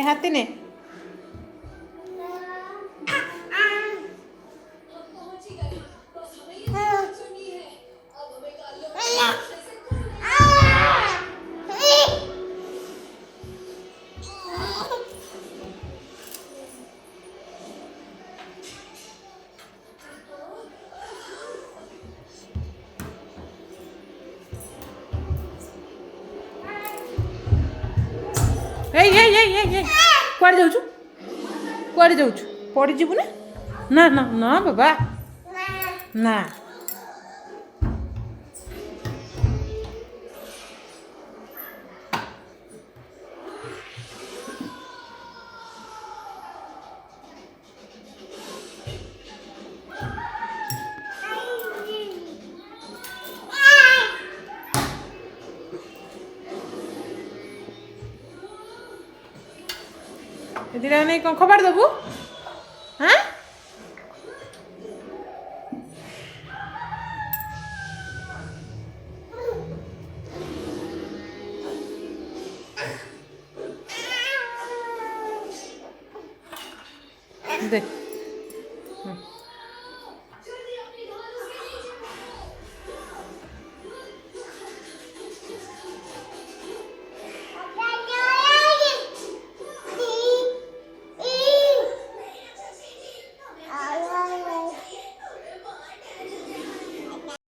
ହାତୀ ନେ କୁଆଡ଼େ ଯାଉଛୁ କୁଆଡ଼େ ଯାଉଛୁ ପଡ଼ିଯିବୁ ନା ନା ନା ନା ବାବା ନା ଦିଟା ନେଇ କ'ଣ ଖବର ଦେବୁ ହାଁ ଦେ